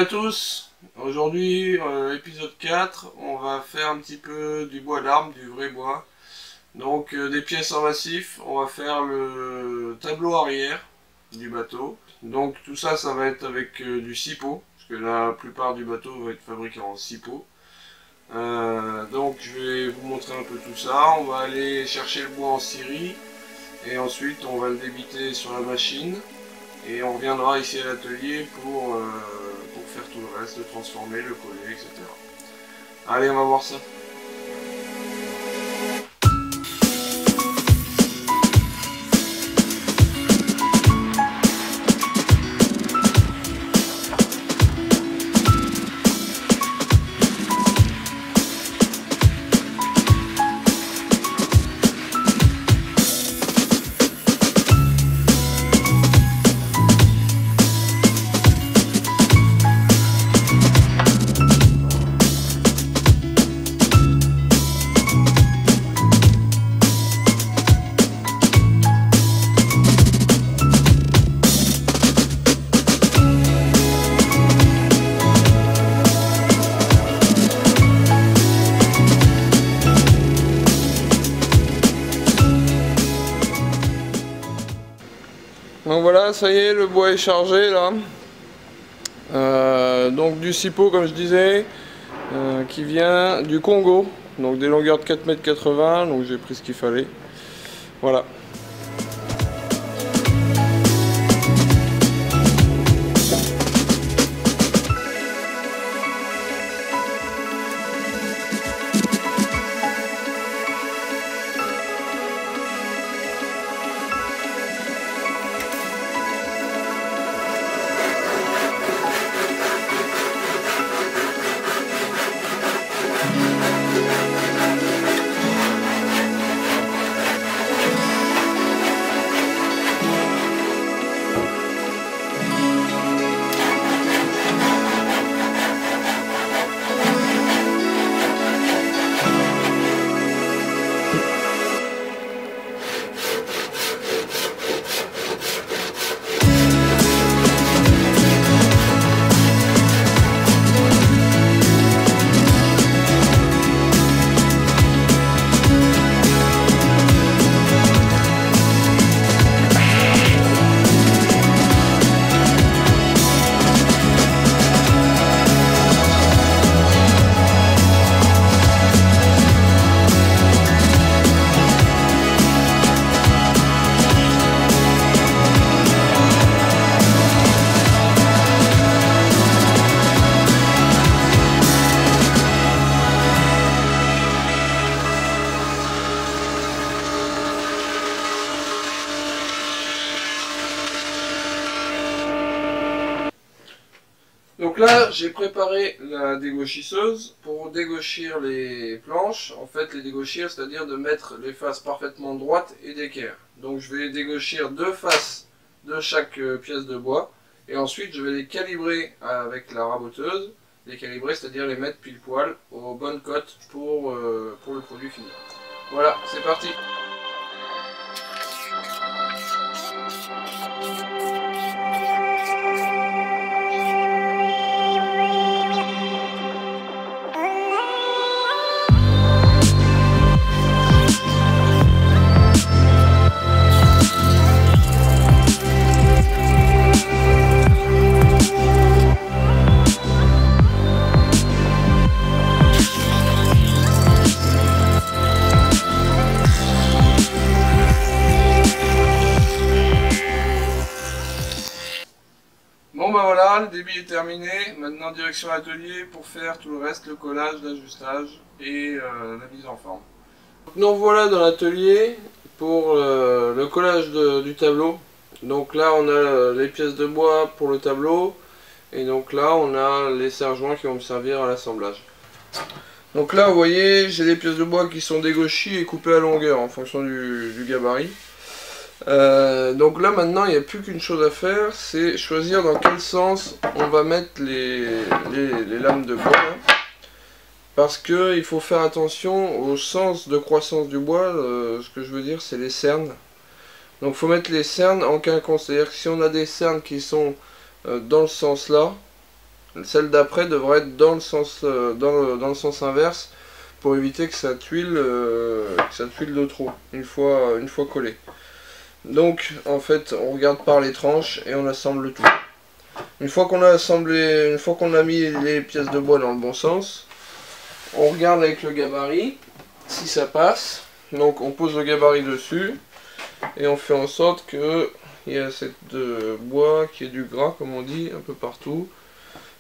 à tous, aujourd'hui épisode 4, on va faire un petit peu du bois d'arme, du vrai bois. Donc des pièces en massif, on va faire le tableau arrière du bateau. Donc tout ça, ça va être avec du cipeau, parce que la plupart du bateau va être fabriqué en cipeau. Donc je vais vous montrer un peu tout ça, on va aller chercher le bois en scierie, et ensuite on va le débiter sur la machine. Et on reviendra ici à l'atelier pour faire tout le reste, le transformer, le coller, etc. Allez, on va voir ça. Donc voilà, ça y est, le bois est chargé là. Donc du cipeau comme je disais, qui vient du Congo, donc des longueurs de 4,80 m, donc j'ai pris ce qu'il fallait. Voilà. Donc là, j'ai préparé la dégauchisseuse pour dégauchir les planches. En fait, les dégauchir, c'est-à-dire de mettre les faces parfaitement droites et d'équerre. Donc je vais dégauchir deux faces de chaque pièce de bois. Et ensuite, je vais les calibrer avec la raboteuse. Les calibrer, c'est-à-dire les mettre pile poil aux bonnes cotes pour le produit fini. Voilà, c'est parti! Bon bah voilà, le débit est terminé, maintenant direction l'atelier pour faire tout le reste, le collage, l'ajustage et la mise en forme. Donc nous voilà dans l'atelier pour le collage du tableau. Donc là on a les pièces de bois pour le tableau et donc là on a les serre-joints qui vont me servir à l'assemblage. Donc là vous voyez j'ai les pièces de bois qui sont dégauchies et coupées à longueur en fonction du gabarit. Donc là maintenant il n'y a plus qu'une chose à faire, c'est choisir dans quel sens on va mettre les lames de bois là. Parce que il faut faire attention au sens de croissance du bois, ce que je veux dire c'est les cernes. Donc il faut mettre les cernes en quinconce, c'est à dire que si on a des cernes qui sont dans le sens là, Celle d'après devrait être dans le sens, dans le sens inverse pour éviter que ça tuile de trop une fois collé. Donc en fait on regarde par les tranches et on assemble le tout. Une fois qu'on a assemblé, une fois qu'on a mis les pièces de bois dans le bon sens, on regarde avec le gabarit si ça passe. Donc on pose le gabarit dessus et on fait en sorte que il y a cette bois qui est du gras comme on dit un peu partout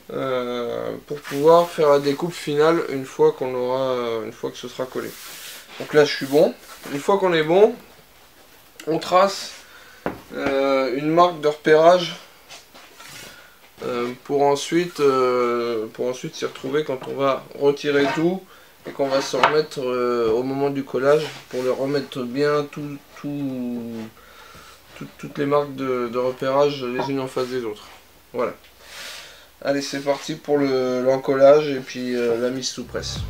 pour pouvoir faire la découpe finale une fois que ce sera collé. Donc là je suis bon. Une fois qu'on est bon, on trace une marque de repérage pour ensuite s'y retrouver quand on va retirer tout et qu'on va se remettre au moment du collage pour le remettre bien toutes les marques de repérage les unes en face des autres. Voilà. Allez, c'est parti pour l'encollage et puis la mise sous presse.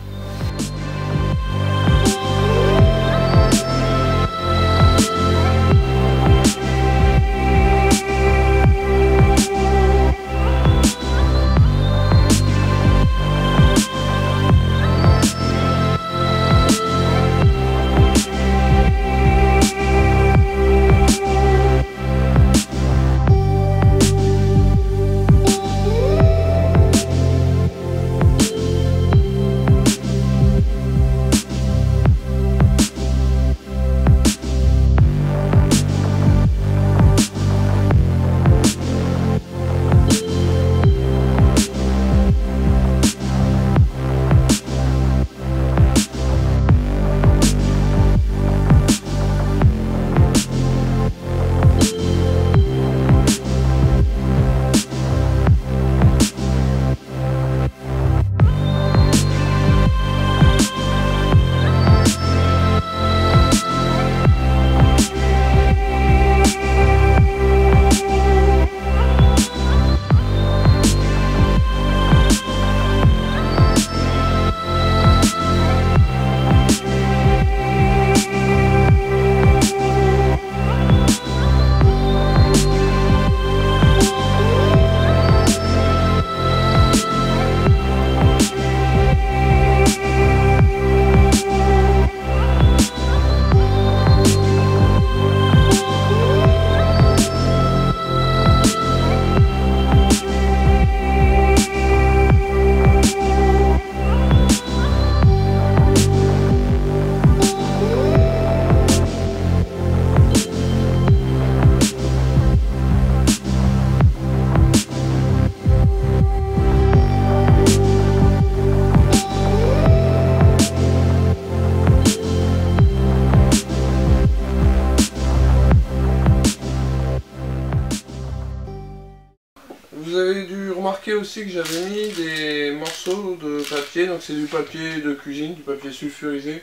Vous avez dû remarquer aussi que j'avais mis des morceaux de papier, donc c'est du papier de cuisine, du papier sulfurisé.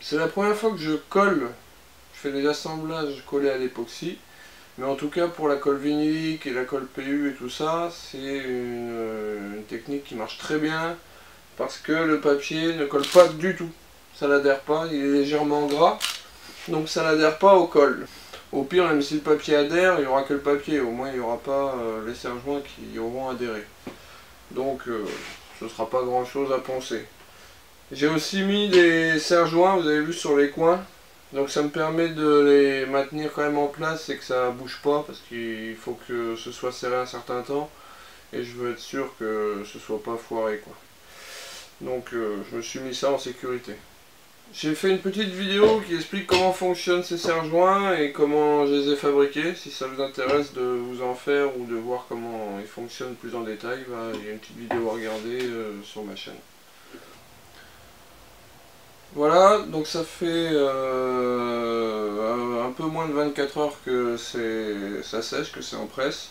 C'est la première fois que je colle, je fais des assemblages collés à l'époxy, mais en tout cas pour la colle vinylique et la colle PU et tout ça, c'est une technique qui marche très bien, parce que le papier ne colle pas du tout, ça n'adhère pas, il est légèrement gras, donc ça n'adhère pas au colle. Au pire, même si le papier adhère, il n'y aura que le papier, au moins il n'y aura pas les serre-joints qui auront adhéré. Donc ce ne sera pas grand chose à poncer. J'ai aussi mis des serre-joints, vous avez vu, sur les coins. Donc ça me permet de les maintenir quand même en place et que ça ne bouge pas, parce qu'il faut que ce soit serré un certain temps. Et je veux être sûr que ce ne soit pas foiré, quoi. Donc je me suis mis ça en sécurité. J'ai fait une petite vidéo qui explique comment fonctionnent ces serre-joints et comment je les ai fabriqués. Si ça vous intéresse de vous en faire ou de voir comment ils fonctionnent plus en détail, il y a une petite vidéo à regarder sur ma chaîne. Voilà, donc ça fait un peu moins de 24 heures que ça sèche, que c'est en presse.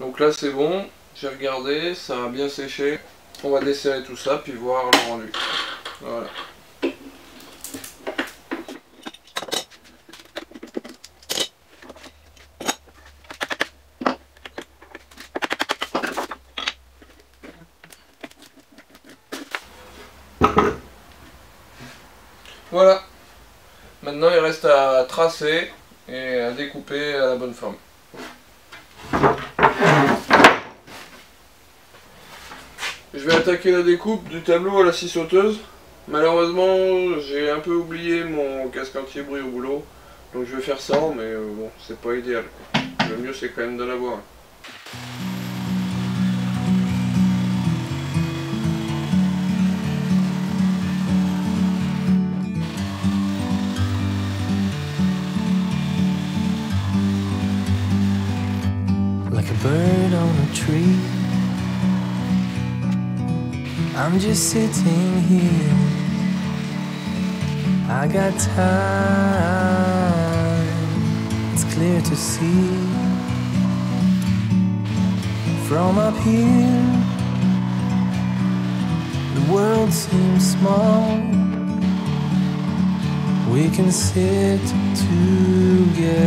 Donc là c'est bon, j'ai regardé, ça a bien séché. On va desserrer tout ça puis voir le rendu. Voilà. Voilà, maintenant il reste à tracer et à découper à la bonne forme. Je vais attaquer la découpe du tableau à la scie sauteuse. Malheureusement, j'ai un peu oublié mon casque anti-bruit au boulot. Donc je vais faire ça, mais bon, c'est pas idéal, quoi. Le mieux c'est quand même de l'avoir. Like a bird on a tree, I'm just sitting here. I got time, it's clear to see. From up here, the world seems small. We can sit together.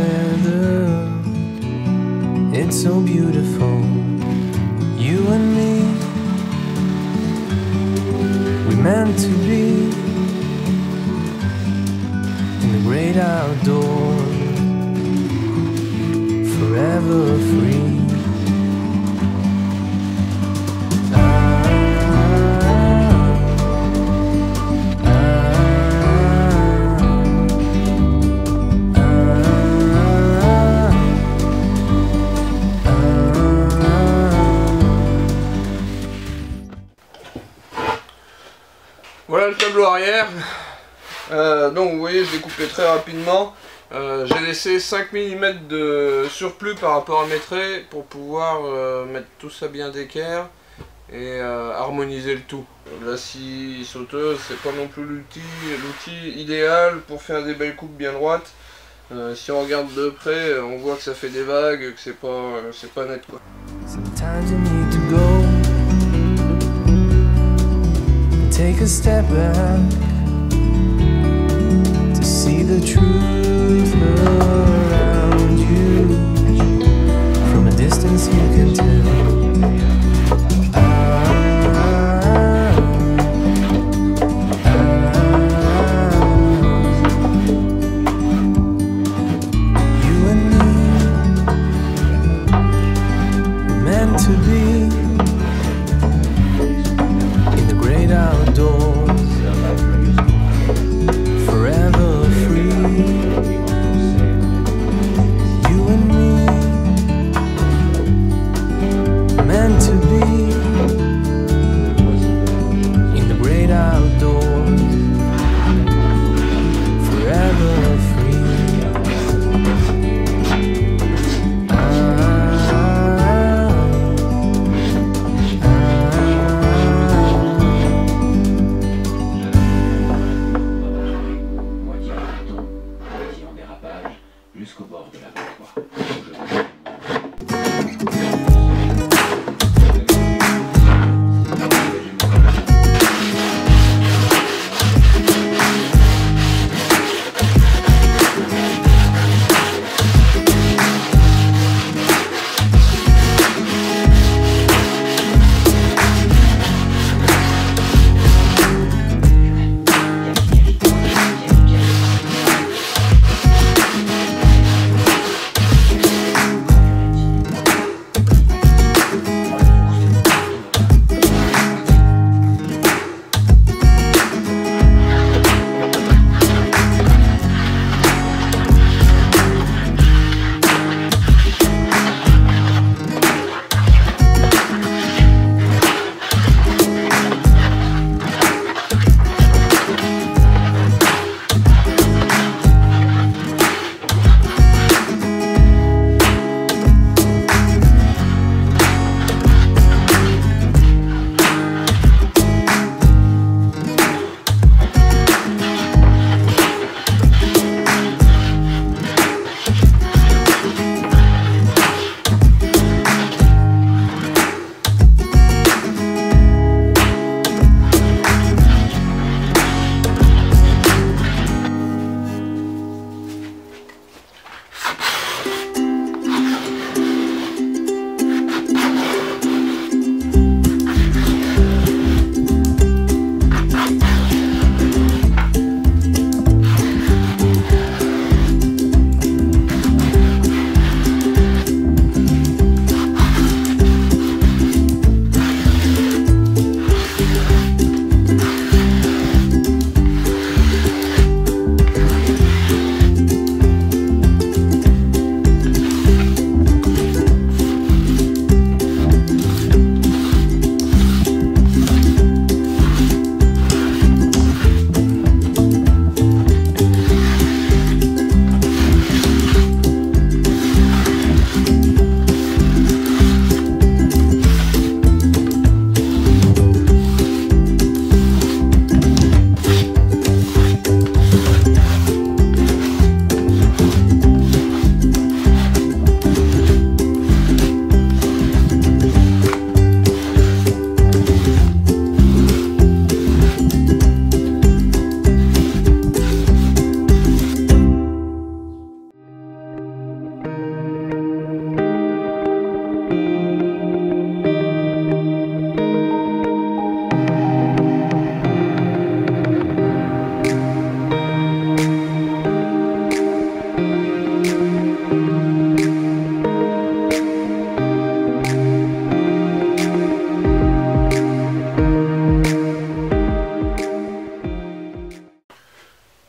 It's so beautiful, you and me. We meant to be in the great outdoors, forever free. Voilà le tableau arrière. Donc vous voyez, je l'ai coupé très rapidement. J'ai laissé 5 mm de surplus par rapport à mes traits pour pouvoir mettre tout ça bien d'équerre et harmoniser le tout. La scie sauteuse, c'est pas non plus l'outil idéal pour faire des belles coupes bien droites. Si on regarde de près, on voit que ça fait des vagues, que c'est pas net, quoi. Sometimes you need to go, take a step back to see the truth around you. From a distance you can tell. You and me were meant to be in the great outdoors, forever free.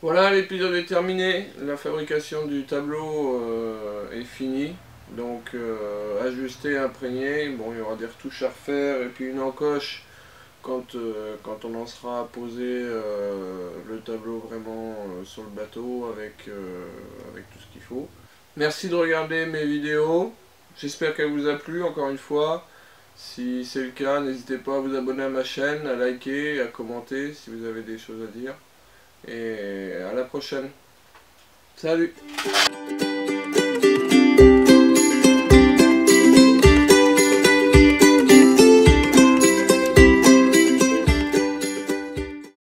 Voilà, l'épisode est terminé, la fabrication du tableau est finie. Donc ajusté, imprégné, bon il y aura des retouches à refaire et puis une encoche quand on en sera à poser le tableau vraiment sur le bateau avec tout ce qu'il faut. Merci de regarder mes vidéos, j'espère qu'elle vous a plu encore une fois. Si c'est le cas, n'hésitez pas à vous abonner à ma chaîne, à liker, à commenter si vous avez des choses à dire. Et à la prochaine. Salut!